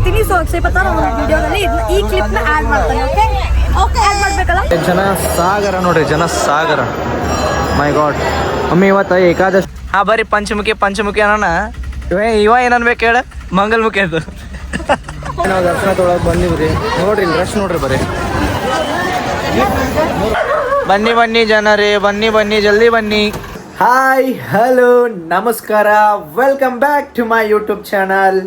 ಮಾಡ್ತೀನಿ. ಸೊ ಸ್ವಲ್ಪ ವಿಡಿಯೋದಲ್ಲಿ ಈ ಕ್ಲಿಪ್ ನ ಆಡ್ ಮಾಡ್ತಾನೆ. ಓಕೆ ಓಕೆ ಆಡ್ ಮಾಡ್ಬೇಕಲ್ಲ. ಜನ ಸಾಗರ ನೋಡ್ರಿ, ಜನ ಸಾಗರ. ಮೈ ಗಾಡ್ ಮಮ್ಮಿ ಇವತ್ತು ಏಕಾದಶಿ. ಹಾ ಬರ್ರಿ ಪಂಚಮುಖಿ ಅನ್ನೋಣ. ಇವ ಏನನ್ಬೇಕು ಹೇಳ, ಮಂಗಲ್ಮುಖಿ ಅದು. ನಾವು ದರ್ಶನ ತೊಗೊಳಕ್ ಬಂದಿವ್ರಿ. ನೋಡ್ರಿ ರಶ್ ನೋಡ್ರಿ ಬರ್ರಿ. ಬನ್ನಿ ಜನರೇ, ಬನ್ನಿ ಜಲ್ದಿ ಬನ್ನಿ. ಹಾಯ್ ಹಲೋ ನಮಸ್ಕಾರ, welcome back to my YouTube channel.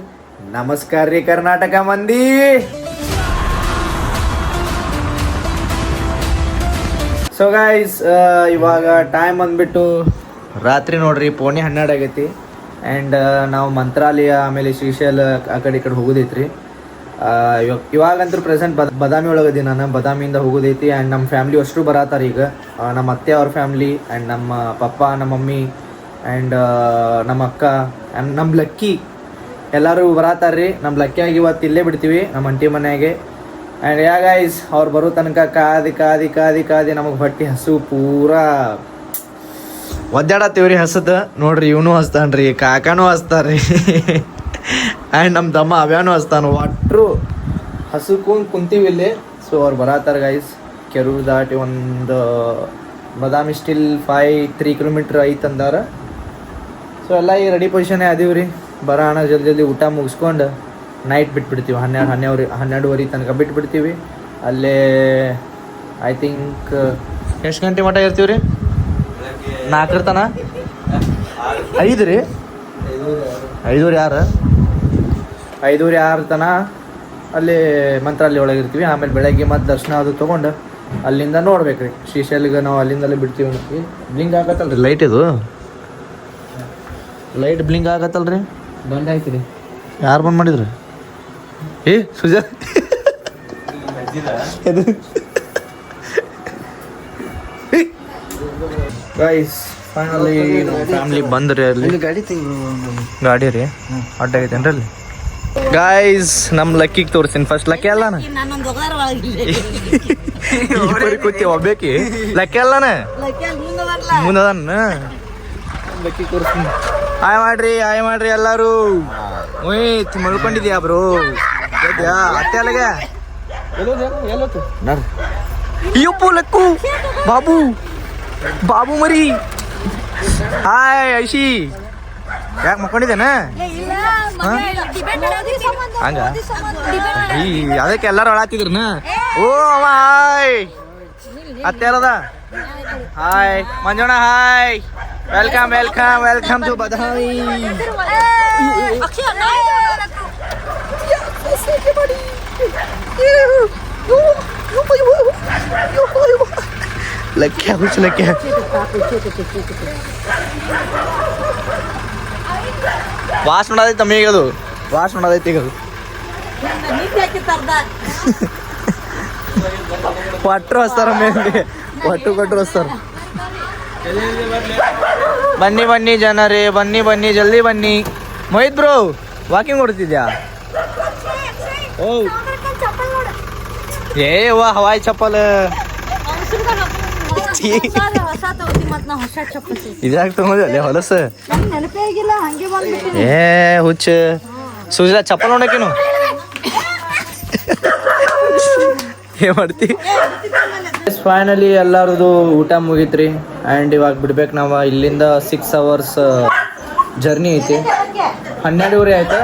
ನಮಸ್ಕಾರ ರೀ ಕರ್ನಾಟಕ ಮಂದಿ. ಸೊ ಗೈಸ್, ಇವಾಗ ಟೈಮ್ ಅಂದ್ಬಿಟ್ಟು ರಾತ್ರಿ ನೋಡ್ರಿ, ಪೋಣಿ 12 ಆಗೈತಿ. ಆ್ಯಂಡ್ ನಾವು ಮಂತ್ರಾಲಯ ಆಮೇಲೆ ಶ್ರೀಶೈಲ ಆ ಕಡೆ ಈ ಕಡೆ ಹೋಗೋದೈತ್ರಿ. ಇವಾಗಂತೂ ಪ್ರೆಸೆಂಟ್ ಬದಾಮಿ ಒಳಗದಿ. ನಾನು ಬದಾಮಿಯಿಂದ ಹೋಗೋದೈತಿ. ಆ್ಯಂಡ್ ನಮ್ಮ ಫ್ಯಾಮ್ಲಿ ಅಷ್ಟು ಬರತ್ತಾರ ಈಗ. ನಮ್ಮ ಅತ್ತೆ ಅವ್ರ ಫ್ಯಾಮ್ಲಿ ಆ್ಯಂಡ್ ನಮ್ಮ ಪಪ್ಪ, ನಮ್ಮ ಮಮ್ಮಿ ಆ್ಯಂಡ್ ನಮ್ಮ ಅಕ್ಕ ಆ್ಯಂಡ್ ನಮ್ಮ ಲಕ್ಕಿ ಎಲ್ಲರೂ ಬರತ್ತಾರ್ರಿ. ನಮ್ಮ ಲಕ್ಕಿಯಾಗಿ ಇವತ್ತು ಇಲ್ಲೇ ಬಿಡ್ತೀವಿ ನಮ್ಮ ಅಂಟಿ ಮನೆಯಾಗೆ. ಆ್ಯಂಡ್ ಗೈಸ್ ಅವ್ರು ಬರೋ ತನಕ ಕಾದಿ ನಮಗೆ ಹೊಟ್ಟೆ ಹಸು ಪೂರಾ ಒದ್ದಾಡತ್ತೀವ್ರಿ. ಹಸದ ನೋಡ್ರಿ, ಇವನು ಹಸ್ತಾನ್ರಿ, ಕಾಕಾನು ಹಸ್ತಾರ್ರಿ. ಆ್ಯಂಡ್ ನಮ್ಮ ತಮ್ಮ ಅವ್ಯಾನು ಹಸ್ತಾನು. ಒಟ್ಟರು ಹಸುಕೊಂಡು ಕುಂತೀವಿ ಇಲ್ಲಿ. ಸೊ ಅವ್ರು ಬರತ್ತಾರ ಗೈಸ್. ಕೆರೂರು ದಾಟಿ ಒಂದು ಬದಾಮಿ ಸ್ಟಿಲ್ 3 ಕಿಲೋಮೀಟ್ರ್ ಐತಂದಾರ. ಸೊ ಎಲ್ಲ ಈಗ ರೆಡಿ ಪೊಸಿಷನ್ನೇ ಅದೀವ್ರಿ. ಬರೋಣ ಜಲ್ದಿ ಊಟ ಮುಗಿಸ್ಕೊಂಡು ನೈಟ್ ಬಿಟ್ಬಿಡ್ತೀವಿ. 12:30 ತನಕ ಬಿಟ್ಬಿಡ್ತೀವಿ. ಅಲ್ಲೇ ಐ ಥಿಂಕ್ ಎಷ್ಟು ಗಂಟೆ ಮಟ್ಟ ಇರ್ತೀವಿ ರೀ? 4 ತನ 5 ರೀ? 5:06 ತನ ಅಲ್ಲಿ ಮಂತ್ರಾಲಯ ಒಳಗೆ ಇರ್ತೀವಿ. ಆಮೇಲೆ ಬೆಳಗ್ಗೆ ಮತ್ತೆ ದರ್ಶನ ಅದು ತೊಗೊಂಡು ಅಲ್ಲಿಂದ ನೋಡ್ಬೇಕ್ರಿ ಶ್ರೀಶೈಲಿಗೆ. ನಾವು ಅಲ್ಲಿಂದಲೇ ಬಿಡ್ತೀವಿ. ಬ್ಲಿಂಕ್ ಆಗತ್ತಲ್ರಿ ಲೈಟ್, ಇದು ಲೈಟ್ ಬ್ಲಿಂಕ್ ಆಗತ್ತಲ್ರಿ. ಬಂದ್ ಆಯ್ತು. ಯಾರು ಬಂದ್ ಮಾಡಿದ್ರಿ? ಸುಜಾ ಗೈಸ್ ಫೈನಲಿ ನಮ್ಮ ಫ್ಯಾಮಿಲಿ ಬಂದ್ರಿ. ಅಲ್ಲಿ ಗಾಡಿ ರೀ ಅಡ್ಡ ಆಗೈತೇನ್ರಿ ಅಲ್ಲಿ. ಗೈಸ್ ನಮ್ಮ ಲಕ್ಕಿಗೆ ತೋರಿಸ್ತೀನಿ ಫಸ್ಟ್. ಲಕ್ಕಿ ಅಲ್ಲಾನ ಕೂತಿ ಒಬ್ಬೇಕಿ ಲಕ್ಕಿ ಅಲ್ಲಾನ ಮುಂದದಾನ. ಲಕ್ಕಿ ತೋರಿಸ್ತೀನಿ. ಹಾಯ್ ಮಾಡ್ರಿ ಎಲ್ಲಾರು. ಓಯ್ತ್ ಮಲ್ಕೊಂಡಿದ್ಯಾ ಬ್ರೋ? ಅತ್ತೆ ಅಲ್ಲಗೆ ಅಯ್ಯಪ್ಪು ಲಕ್ಕು ಬಾಬು ಮರಿ. ಹಾಯ್ ಐಶಿ, ಯಾಕೆ ಮಕ್ಕೊಂಡಿದ್ದೇನ ಹಂಗ? ಅದಕ್ಕೆ ಎಲ್ಲಾರು ಅಳಾತಿದ್ರನ? ಓ ಹಾಯ್ ಅತ್ತೆ ಅಲ್ಲದ. Hi Manjanna, hi welcome to Badami. ಲಕ್ಕ್ಯಾ ವಾಸ್ ನೋಡೋದೈತೆ ತಮ್ಮ. ಈಗ ಅದು ವಾಸ್ ನೋಡೋದೈತೆ. ಈಗ ಅದು ಕೊಟ್ಟರು ಹಸ್ತಾರ ಮೇಲೆ, ಕೊಟ್ಟರು ಹಸ್ತಾರ. ಬನ್ನಿ ಜನರೇ, ಬನ್ನಿ ಜಲ್ದಿ ಬನ್ನಿ. ಮೋಹಿತ್ ಬ್ರೋ ವಾಕಿಂಗ್ ಹೊಡ್ತಿದ್ಯಾ? ಓ ವಾ ಹವಾಯಿ ಚಪ್ಪಲ್ ಇದಾಗ ತಗೊಂಡಿ ಹೊಲಸ. ಹುಚ್ಚ ಸುಜಲಾ ಚಪ್ಪಲ್ ನೋಡಕೇನು ಏನ್ ಮಾಡ್ತಿ? ಫೈನಲಿ ಎಲ್ಲಾರದು ಊಟ ಮುಗೀತ್ರಿ. ಆ್ಯಂಡ್ ಇವಾಗ ಬಿಡ್ಬೇಕು ನಾವು. ಇಲ್ಲಿಂದ 6 hours ಜರ್ನಿ ಐತಿ. 12:30 ಆಯ್ತಾ.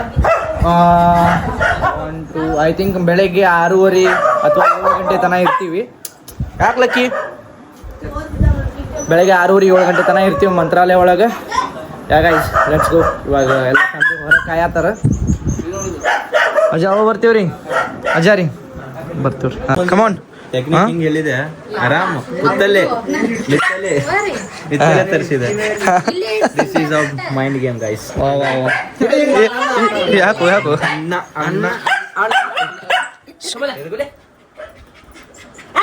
ಐ ಥಿಂಕ್ ಬೆಳಗ್ಗೆ 6:30 ಅಥವಾ 7 ಗಂಟೆ ತನಕ ಇರ್ತೀವಿ. ಯಾಕೆ ಲಕ್ಕಿ? ಬೆಳಗ್ಗೆ 6:30 7 ಗಂಟೆ ತನಕ ಇರ್ತೀವಿ ಮಂತ್ರಾಲಯ ಒಳಗೆ. Guys let's go. ಇವಾಗ ಎಲ್ಲ ಫ್ಯಾಮಿಲಿ ಹೊರಗೆ ಕಾಯತ್ತಾರ. ಅಜ್ಜ ಅವ ಬರ್ತೀವ್ರಿ. ಅಜ್ಜ ರೀ ಬರ್ತೀವ್ರಿ. ಕಮಾನ್. ಟೆಕ್ನಿಕ್ ಹಿಂಗೆ ಹೇಳಿದೆ. ಆರಾಮ್ ಕುತ್ತಲ್ಲೇ ತರಿಸಿದೆ. This is of mind game guys. ಯಾಕೋ ಅನ್ನ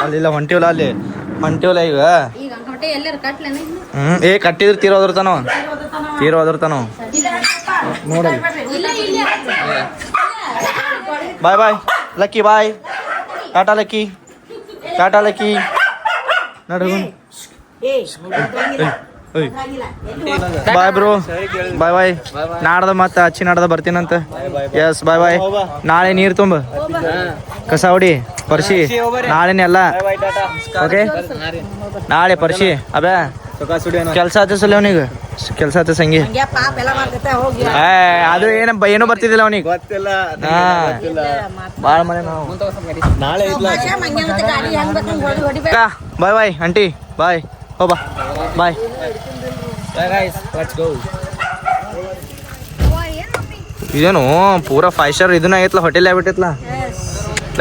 ಅಲ್ಲಿಲ್ಲ ಹೊಂಟಿವಲ್ಲ ಈಗ. ಕಟ್ಟಿದ್ರು ತೀರೋದ್ರತನ ನೋಡಲ್ಲ. ಬಾಯ್ ಲಕ್ಕಿ, ಬಾಯ್ ಟಾಟಾ ಲಕ್ಕಿ ನಡು. ಬಾಯ್ ಬ್ರೋ, ಬಾಯ್ ಬಾಯ್. ನಾಡ್ದ ಮತ್ತೆ ಹಚ್ಚಿ ನಾಡ್ದ ಬರ್ತೀನಂತ. ಎಸ್ ಬಾಯ್ ಬಾಯ್. ನಾಳೆ ನೀರು ತುಂಬ ಕಸ ಹೊಡಿ ಪರ್ಸಿ. ನಾಳೆನೇ ಅಲ್ಲ, ಓಕೆ? ನಾಳೆ ಪರ್ಸಿ. ಅಬ್ಯಾ ಕೆಲಸ ಆತ ಸಲ ಅವನಿಗೆ, ಕೆಲಸ ಆತ ಸಂಗಿ. ಅದು ಏನೋ ಬರ್ತಿದ್ದಿಲ್ಲ ಅವನಿಗೆ. ಭಾಳ ಮನೆ ನಾವು. ನಾಳೆ ಬಾಯ್ ಬಾಯ್ ಆಂಟಿ, ಬಾಯ್. ಹೋಬಾ ಬಾಯ್. ಇದೇನು ಪೂರಾ 5 ಸ್ಟಾರ್ ಇದನ್ನ ಆಗೈತ್ಲ, ಹೋಟೆಲ್ ಆಗ್ಬಿಟ್ಟೈತ್ಲ.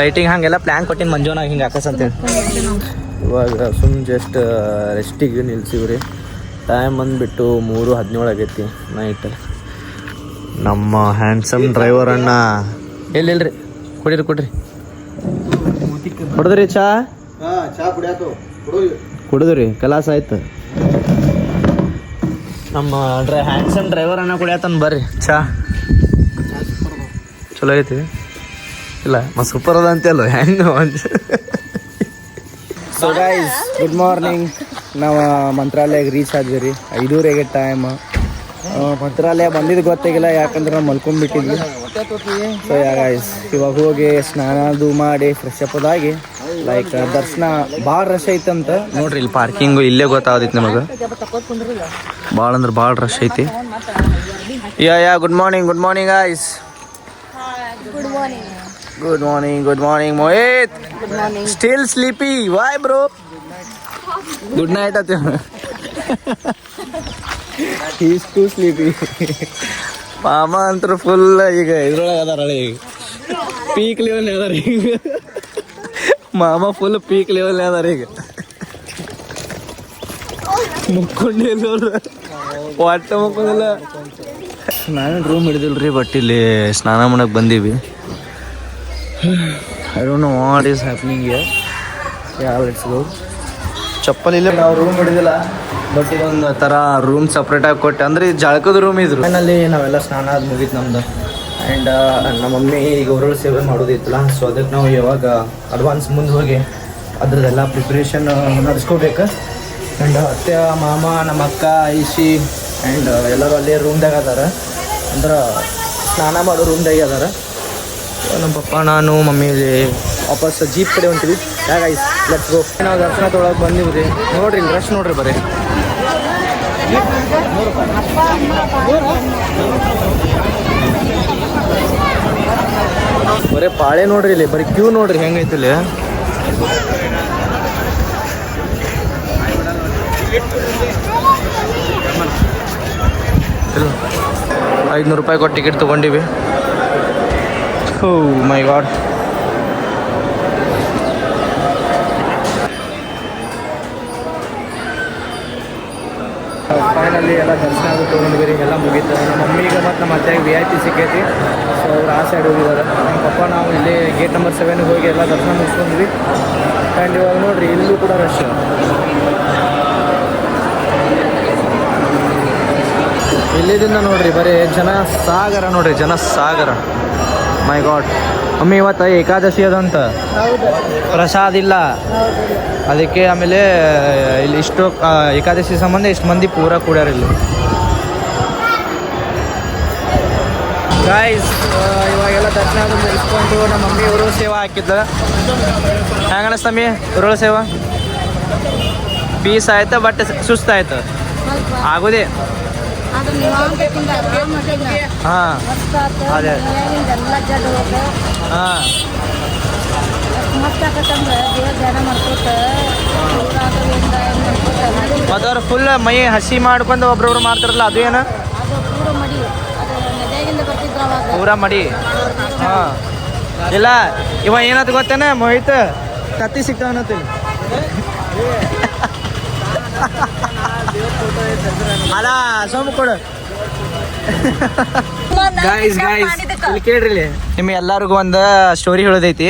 ಲೈಟಿಂಗ್ ಹಂಗೆಲ್ಲ ಪ್ಲ್ಯಾನ್ ಕೊಟ್ಟಿನಿ ಮಂಜುನಾಗ ಹಿಂಗೆ ಹಾಕಸ್ ಅಂತೇಳಿ. ಇವಾಗ ಜಸ್ಟ್ ರೆಸ್ಟಿಗೆ ನಿಲ್ಸಿವ್ರಿ. ಟೈಮ್ ಬಂದ್ಬಿಟ್ಟು 3:17 ಆಗೈತಿ ನೈಟ್. ನಮ್ಮ ಹ್ಯಾಂಡ್ಸಮ್ ಡ್ರೈವರ್ ಅಣ್ಣ ಎಲ್ಲಿಲ್ರಿ, ಕೊಡಿರಿ ಕೊಡದ್ರಿ ಚಾ ಕುಡಿದ್ರಿ ಕಲಾಸ ಆಯ್ತು. ನಮ್ಮ ಹ್ಯಾಂಡ್ಸಮ್ ಡ್ರೈವರ್ ಅಣ್ಣ ಕುಡಿಯತನ್ ಬರ್ರಿ ಚಾ. ಚಲೋ ಐತಿ ಇಲ್ಲ ಸೂಪರ್ ಅದ ಅಂತಲ್ಲ ಹೆಂಗ. So guys good morning. ನಾವು ಮಂತ್ರಾಲಯಕ್ಕೆ ರೀಚ್ ಆದ್ವಿ ರೀ. 5:30 ಆಗೈತೆ ಟೈಮ್. ಮಂತ್ರಾಲಯ ಬಂದಿದ್ದು ಗೊತ್ತಾಗಿಲ್ಲ, ಯಾಕಂದ್ರೆ ನಾವು ಮಲ್ಕೊಂಡ್ಬಿಟ್ಟಿದ್ವಿ. ಸೊ ಗೈಸ್ ಇವಾಗ ಹೋಗಿ ಸ್ನಾನದು ಮಾಡಿ ಫ್ರೆಶ್ ಅಪ್ ಆಗಿ ಲೈಕ್ ದರ್ಶನ ಭಾಳ ರಶ್ ಐತಂತ ನೋಡ್ರಿ. ಇಲ್ಲಿ ಪಾರ್ಕಿಂಗು ಇಲ್ಲೇ ಗೊತ್ತಾಗೈತಿ ನಮಗೆ. ಭಾಳ ಅಂದ್ರೆ ಭಾಳ ರಶ್ ಐತಿ. Yeah good morning guys. Good morning Mohit. Still sleepy why bro? Good night ಅತ್ತ. Is too sleepy. ಮಾಮ ಅಂತೂ ಫುಲ್ ಈಗ ಇದ್ರೊಳಗೆ ಅದಾರ ಈಗ, ಪೀಕ್ ಲೆವೆಲ್ ಅದಾರ ಈಗ. ಮಾಮ ಫುಲ್ ಪೀಕ್ ಲೆವೆಲ್ ಅದಾರ ಈಗ. ಮುಕ್ಕೊಂಡಿಲ್ಲ ಒಟ್ಟ ಮುಕ್ಕೊಂಡಿಲ್ಲ. ನಾವೇನು ರೂಮ್ ಹಿಡಿದಿಲ್ರಿ, ಬಟ್ ಇಲ್ಲಿ ಸ್ನಾನ ಮಾಡಕ್ಕೆ ಬಂದೀವಿ. I don't know what is happening here. Let's go. ಚಪ್ಪಲ್ ಇಲ್ಲ, ನಾವು ರೂಮ್ ಹಿಡಿದಿಲ್ಲ, ಬಟ್ ಇದೊಂದು ಥರ ರೂಮ್ ಸಪ್ರೇಟಾಗಿ ಕೊಟ್ಟೆ. ಅಂದರೆ ಇದು ಜಳಕದ ರೂಮ್ ಇದ್ರು. ಫೈನಲ್ಲಿ ನಾವೆಲ್ಲ ಸ್ನಾನ ಅದು ಮುಗೀತು ನಮ್ದು. ಆ್ಯಂಡ್ ನಮ್ಮ ಮಮ್ಮಿ ಈಗ ಉರುಳು ಸೇವೆ ಮಾಡೋದಿತ್ತಲ್ಲ, ಸೊ ಅದಕ್ಕೆ ನಾವು ಯಾವಾಗ ಅಡ್ವಾನ್ಸ್ ಮುಂದೆ ಹೋಗಿ ಅದ್ರದ್ದೆಲ್ಲ ಪ್ರಿಪ್ರೇಷನ್ ನಡೆಸ್ಕೋಬೇಕು. ಆ್ಯಂಡ್ ಅತ್ತೆ ಮಾಮ ನಮ್ಮ ಅಕ್ಕ ಐಶಿ ಆ್ಯಂಡ್ ಎಲ್ಲರೂ ಅಲ್ಲೇ ರೂಮ್ದಾಗ ಅದಾರ, ಅಂದ್ರೆ ಸ್ನಾನ ಮಾಡೋ ರೂಮ್ದಾಗೆ ಅದಾರ. ನಮ್ಮ ಪಪ್ಪ ನಾನು ಮಮ್ಮಿ ವಾಪಸ್ ಜೀಪ್ ಕಡೆ ಹೊಂಟಿವಿ. Guys let's go. ನಾವು ದರ್ಶನ ತೊಗೊಳಕ್ಕೆ ಬಂದಿವ್ರಿ. ನೋಡ್ರಿ ರಶ್ ನೋಡ್ರಿ ಬರೀ. ಬರೀ ಪಾಳೆ ನೋಡ್ರಿ, ಇಲ್ಲಿ ಬರೀ ಕ್ಯೂ ನೋಡ್ರಿ ಹೆಂಗೈತಿ ಇಲ್ಲಿ. $500 ಕೊಟ್ಟು ಟಿಕೆಟ್ ತೊಗೊಂಡಿವಿ. ಓ ಮೈ ಗಾಡ್. ಫೈನಲ್ಲಿ ಎಲ್ಲ ದರ್ಶನ ಆಗಿ ತೊಗೊಂಡಿದ್ದೀರಿ, ಎಲ್ಲ ಮುಗೀತು. ನಮ್ಮ ಮಮ್ಮಿಗೆ ಮತ್ತು ನಮ್ಮ ಅತ್ತೆಗೆ VIP ಸಿಕ್ಕೈತಿ. ಸೊ ಅವ್ರು ಆ ಸೈಡ್ ಹೋಗಿದ್ದಾರೆ. ನಮ್ಮ ಪಪ್ಪ ನಾವು ಇಲ್ಲಿ ಗೇಟ್ ನಂಬರ್ 7 ಹೋಗಿ ಎಲ್ಲ ದರ್ಶನ ಮುಗಿಸ್ಕೊಂಡ್ವಿ. ಆ್ಯಂಡ್ ಇವಾಗ ನೋಡಿರಿ ಇಲ್ಲೂ ಕೂಡ ರಶ್. ಇಲ್ಲಿದಿಂದ ನೋಡ್ರಿ ಬರೀ ಜನ ಸಾಗರ ನೋಡ್ರಿ, ಜನ ಸಾಗರ. ಮೈ ಗಾಡ್. ಮಮ್ಮಿ ಇವತ್ತು ಏಕಾದಶಿ ಅದಂತ ಪ್ರಸಾದ ಇಲ್ಲ ಅದಕ್ಕೆ. ಆಮೇಲೆ ಇಲ್ಲಿ ಇಷ್ಟು ಏಕಾದಶಿ ಸಂಬಂಧ ಇಷ್ಟು ಮಂದಿ ಪೂರ ಕೂಡ್ಯಾರ ಇಲ್ಲಿ. ಗೈಸ್ ಇವಾಗೆಲ್ಲ ದರ್ಶನ ಮುಗಿಸ್ಕೊಂಡು ನಮ್ಮ ಮಮ್ಮಿ ಉರುಳು ಸೇವಾ ಹಾಕಿದ್ದ. ಹೆಂಗೆ ಅನಿಸ್ತಮ್ಮಿ ಉರುಳು ಸೇವಾ? ಪೀಸ್ ಆಯ್ತು, ಬಟ್ ಸುಸ್ತಾಯ್ತು ಆಗೋದೇ. ಹಾಂ ಅದೇ ಹಾಂ. ಮತ್ತು ಅವ್ರು ಫುಲ್ ಮೈ ಹಸಿ ಮಾಡ್ಕೊಂಡು ಒಬ್ರೊಬ್ರು ಮಾಡ್ತಾರಲ್ಲ, ಅದು ಏನು ಪೂರ ಮಡಿ? ಹಾಂ ಇಲ್ಲ, ಇವ ಏನಂತ ಗೊತ್ತೇನೆ ಮೋಹಿತ್, ಕತ್ತಿ ಸಿಗ್ತಾವನತ್ತಿಲ್ಲ. ಅಲ್ಲ ಸೋಮು ಕೊಡು. ಗಾಯ್ಸ್ ಇಲ್ಲಿ ಕೇಳ್ರಿ, ನಿಮಗೆ ಎಲ್ಲರಿಗೂ ಒಂದು ಸ್ಟೋರಿ ಹೇಳೋದೈತಿ.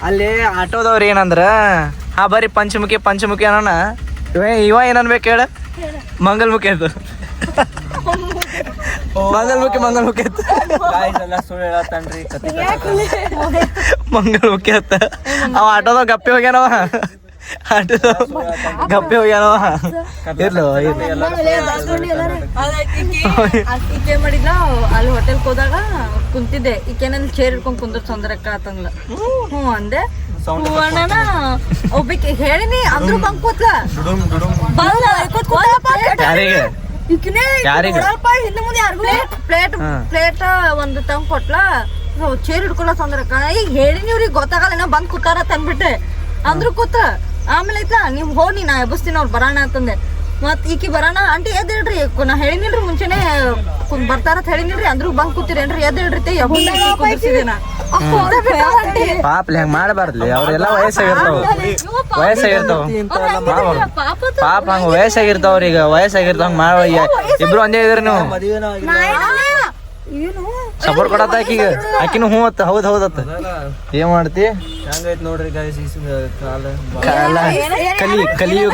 ಅಲ್ಲಿ ಆಟೋದವ್ರು ಏನಂದ್ರ, ಹಾ ಬರ್ರಿ ಪಂಚಮುಖಿ ಅನ್ನೋಣ. ಇವ ಏನನ್ಬೇಕು ಹೇಳ? ಮಂಗಲ್ಮುಖಿ ಅಂತ. ಮಂಗಲ್ಮುಖಿ ಅಂತ ಮಂಗಲ್ಮುಖಿ ಅಂತ. ಅವ ಆಟೋದಾಗ ಗಪ್ಪಿ ಹೋಗ್ಯಾನವ. ಗಪ್ಪೆ ಹೋಗ್ಯಾನೋ ಇರ್ಲು ಈಕೆ ಮಾಡಿದ್ಲ ಅಲ್ಲಿ ಹೋಟೆಲ್ಗೆ ಹೋದಾಗ ಕುಂತಿದ್ದೆ ಈಕೆನಲ್ಲಿ ಚೇರ್ ಹಿಡ್ಕೊಂಡ್ ಕುಂದ್ರ ತೊಂದ್ರಕ್ಕ ಆತಂಗ್ಲ ಹ್ಞೂ ಅಂದೆ ಅಣ್ಣನ ಒಬ್ಬಕ್ಕೆ ಹೇಳಿನಿ ಅಂದ್ರು ಬಂಕ್ ಕೂತ್ಲ ಯಾರಿಗೆ ಹಿಂದೆ ಮುಂದೆ ಯಾರಿಗೂ ಪ್ಲೇಟ್ ಒಂದು ತಂಗ್ ಕೊಟ್ಲ ಚೇರ್ ಹಿಡ್ಕೊಳ ತೊಂದ್ರಕ್ಕ ಈಗ ಹೇಳಿನಿ ಇವ್ರಿಗೆ ಗೊತ್ತಾಗಲ್ಲ ಏನೋ ಬಂದ್ ಕೂತಾರ ತಂದ್ಬಿಟ್ಟೆ ಅಂದ್ರು ಕೂತ ಆಮೇಲೆ ಐತ್ಲಾ ನೀವ್ ಹೋಗಿ ನಾ ಎಬ್ಬಸ್ತೀನಿ ಅವ್ರು ಬರೋಣ ಅಂತಂದೆ ಮತ್ ಈಕಿ ಬರೋಣ ಆಂಟಿ ಎದ್ ಹೇಳ್ರಿ ನಾ ಹೇಳಿನಿಲ್ರಿ ಮುಂಚೆನೆ ಬರ್ತಾರ ಹೇಳಿನಿಲ್ರಿ ಅಂದ್ರು ಬಂದ್ ಕೂತಿರೇನ್ರಿ ಎದ್ ಹೇಳ್ರಿ ಕುಂದಿಸಿದೇನ ಪಾಪ ಹೆಂಗ್ ಮಾಡಬಾರ್ದ್ಲಿ ಅವ್ರೆಲ್ಲ ವಯಸ್ಸಾಗಿರ್ತಾವ ಪಾಪ ಹಂಗ ವಯಸ್ಸಾಗಿರ್ತಾವ್ರಿ ಈಗ ವಯಸ್ಸಾಗಿರ್ತಾವ ಹಂಗ ಮಾಡ ಇಬ್ರು ಒಂದೇ ಇದ್ರಿ ನೀವು ಸಪೋರ್ಟ್ ಕೊಡತ್ತ ಆಕಿಗ ಆಕಿನ ಹ್ಞೂ ಅತ್ತ ಹೌದತ್ತ ಏನ್ ಮಾಡ್ತಿ ಹೆಂಗೈತ್ ನೋಡ್ರಿ ಗಾಯ್ಸ್ ಕಲಿಯುಗ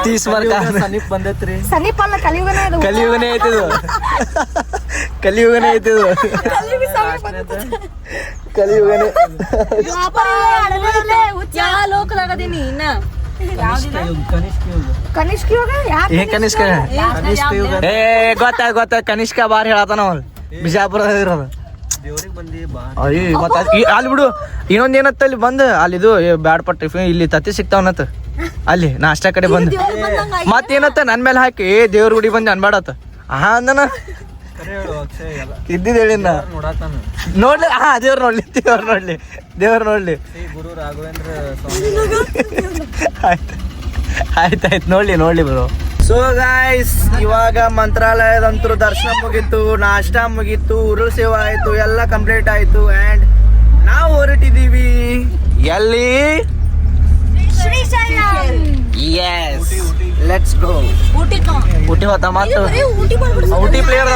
ತೀಸ್ ಮಾರ್ಕ ಸನೀಪ್ ಬಂದೈತ್ರಿ ಸನೀಪ್ ಅಲ್ಲ ಕಲಿಯುಗನೇ ಐತಿದು ಕಲಿಯುಗನೇ ಯಾವ ಲೋಕದಾಗದೀನಿ ಇನ್ನ ಕನಿಷ್ಕ ಯುಗ ಏನ್ ಕನಿಷ್ಕ ಏ ಗೊತ್ತ ಕನಿಷ್ಕ ಬಾರಿ ಹೇಳತಾನ ಅವ್ನು ಬಿಜಾಪುರದಾಗ ಇರೋದು ದೇವ್ರಿಗೆ ಬಂದಿ ಬಾ ಅಯ್ಯ ಮತ್ತ ಅಲ್ಲಿ ಬಿಡು ಇನ್ನೊಂದ್ ಏನತ್ತ ಅಲ್ಲಿ ಬಂದ್ ಅಲ್ಲಿದು ಬ್ಯಾಡ್ ಪಟ್ಟ ಟಿಫಿನ್ ಇಲ್ಲಿ ತತ್ತಿ ಸಿಗ್ತಾವನತ್ತ ಅಲ್ಲಿ ನಾಷ್ಟಾ ಕಡೆ ಬಂದ್ ಮತ್ತೇನತ್ತ ನನ್ ಮೇಲೆ ಹಾಕಿ ದೇವ್ರ ಗುಡಿ ಬಂದ್ ಅನ್ಬೇಡತ್ತ ಅಂದನ ಇದ್ದಿದ್ ಹೇಳಿನ ನೋಡ್ಲಿ ದೇವ್ರ ನೋಡ್ಲಿ ಗುರು ರಾಘವೇಂದ್ರ ಸ್ವಾಮಿ ಆಯ್ತಾಯ್ತು ನೋಡ್ಲಿ ಬ್ರೋ ಸೊ ಗಾಯ್ಸ್ ಇವಾಗ ಮಂತ್ರಾಲಯದಂತೂ ದರ್ಶನ ಮುಗೀತು ನಾಷ್ಟಾ ಮುಗೀತು ಉರುಳು ಸೇವಾ ಆಯ್ತು ಎಲ್ಲ ಕಂಪ್ಲೀಟ್ ಆಯ್ತು ಅಂಡ್ ನಾವು ಹೊರಟಿದೀವಿ ಎಲ್ಲಿ ಎಸ್ ಲೆಟ್ಸ್ ಗೋ ಊಟಿ ಹೋತ ಮತ್ತು ಊಟಿ ಪ್ಲೇಯರ್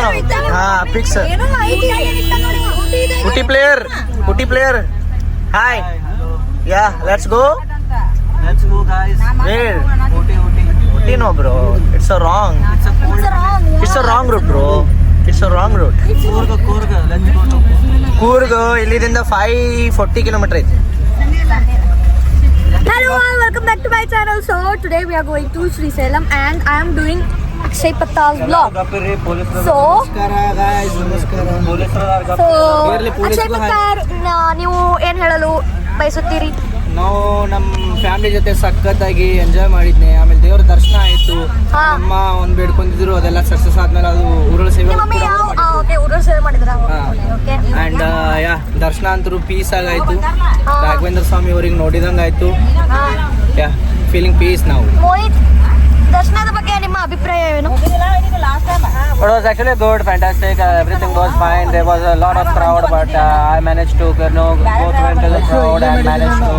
ಹಾ ಫಿಕ್ಸ್ ಊಟಿ ಪ್ಲೇಯರ್ ಹಾಯ್ ಯಾ let's go guys where Ooty Ooty no bro it's a wrong route bro it's a wrong route Coorg let's go to Coorg ಇಲ್ಲಿಂದ 540 ಕಿಲೋಮೀಟರ್ ಐತಿ Hello all, welcome back to my channel. So today we are going to Sri Salem and I am doing Akshay Patal's vlog. So Akshay Patal ನೀವು ಏನ್ ಹೇಳಲು ಬಯಸುತ್ತೀರಿ? ನಾವು ನಮ್ಮ family ಜೊತೆ ಸಖತ್ತಾಗಿ ಎಂಜಾಯ್ ಮಾಡಿದ್ನೆ. ಆಮೇಲೆ ದೇವ್ರ ದರ್ಶನ ಆಯ್ತು. ಅಮ್ಮ ಒಂದ್ ಬೇಡ್ಕೊಂಡಿದ್ರು ಅದೆಲ್ಲ ಸಕ್ಸಸ್ ಆದ್ಮೇಲೆ ಅದು ಉರುಳು ಸೇವೆ ಉರುಳು ಸೇವೆ ಮಾಡಿದ್ರ ಅಂಡ್ ಯಾ ದರ್ಶನ ಅಂತೂ ಪೀಸ್ ಆಗಾಯ್ತು. ರಾಘವೇಂದ್ರ ಸ್ವಾಮಿ ಅವ್ರಿಗೆ ನೋಡಿದಂಗ ಆಯ್ತು. ಯಾ ಫೀಲಿಂಗ್ ಪೀಸ್ ನಾವು. ಮೋಹಿತ್, ದರ್ಶನದ ಬಗ್ಗೆ ನಿಮ್ಮ ಅಭಿಪ್ರಾಯ ಏನು? It was actually good, fantastic. Everything was fine. There was a lot of crowd, but I managed to, go through into the crowd and managed to,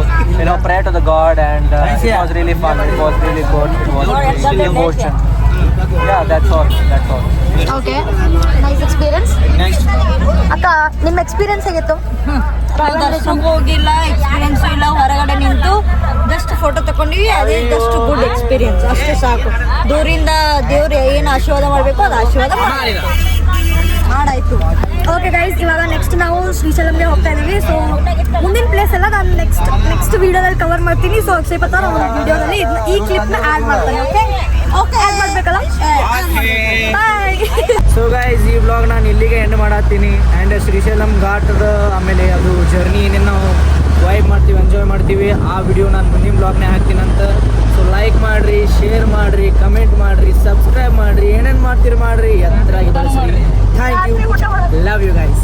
pray to the God. And it was really fun. It was really good. It was really emotion. Yeah, that's all. Okay, nice experience. ಅಕ್ಕ, ನಿಮ್ಮ experience ಹೇಗಿತ್ತು? ದರ್ಶನಕ್ಕೆ ಹೋಗಿಲ್ಲ, experience ಇಲ್ಲ, ಹೊರಗಡೆ ನಿಂತು just photo ತಗೊಂಡ್ವಿ. ಅದೇ ಜಸ್ಟ್ ಗುಡ್ ಎಕ್ಸ್ಪೀರಿಯನ್ಸ್, ಅಷ್ಟೇ ಸಾಕು. ದೂರಿಂದ ದೇವ್ರು ಏನು ಆಶೀರ್ವಾದ ಮಾಡಬೇಕು ಅದು ಆಶೀರ್ವಾದ ಮಾಡಾಯ್ತು. ಓಕೆ ಗೈಸ್, ಇವಾಗ ನೆಕ್ಸ್ಟ್ ನಾವು ಶ್ರೀಶೈಲಂಗೆ ಹೋಗ್ತಾ ಇದೀವಿ. ಸೊ ಮುಂದಿನ ಪ್ಲೇಸ್ ಎಲ್ಲ ನಾನು ನೆಕ್ಸ್ಟ್ ವಿಡಿಯೋದಲ್ಲಿ ಕವರ್ ಮಾಡ್ತೀನಿ. ಸೊ ಅಕ್ಷಯ್ ಪತಾಲ್ ಒಂದು ವಿಡಿಯೋದಲ್ಲಿ ಈ ಕ್ಲಿಪ್ನ ಆ್ಯಡ್ ಮಾಡ್ತಾನೆ. ಓಕೆ ಆ್ಯಡ್ ಮಾಡಬೇಕಲ್ಲ? ಬಾಯ್. ಸೊ ಗೈಸ್, ಈ ವ್ಲಾಗ್ ನಾನು ಇಲ್ಲಿಗೆ ಎಂಡ್ ಮಾಡತ್ತೀನಿ. ಆ್ಯಂಡ್ ಶ್ರೀಶೈಲಂ ಘಾಟದ ಆಮೇಲೆ ಅದು ಜರ್ನಿ ಏನೇನು ನಾವು ವೈಬ್ ಮಾಡ್ತೀವಿ, ಎಂಜಾಯ್ ಮಾಡ್ತೀವಿ, ಆ ವಿಡಿಯೋ ನಾನು ಮುಂದಿನ ವ್ಲಾಗ್ನೇ ಹಾಕ್ತೀನಂತ. ಸೊ ಲೈಕ್ ಮಾಡಿರಿ, ಶೇರ್ ಮಾಡಿರಿ, ಕಮೆಂಟ್ ಮಾಡಿರಿ, ಸಬ್ಸ್ಕ್ರೈಬ್ ಮಾಡಿರಿ, ಏನೇನು ಮಾಡ್ತೀರಿ ಮಾಡಿರಿ, ಎತ್ತರಾಗಿ ಬೆಳೆಸ್ರಿ. Thank you, love you guys.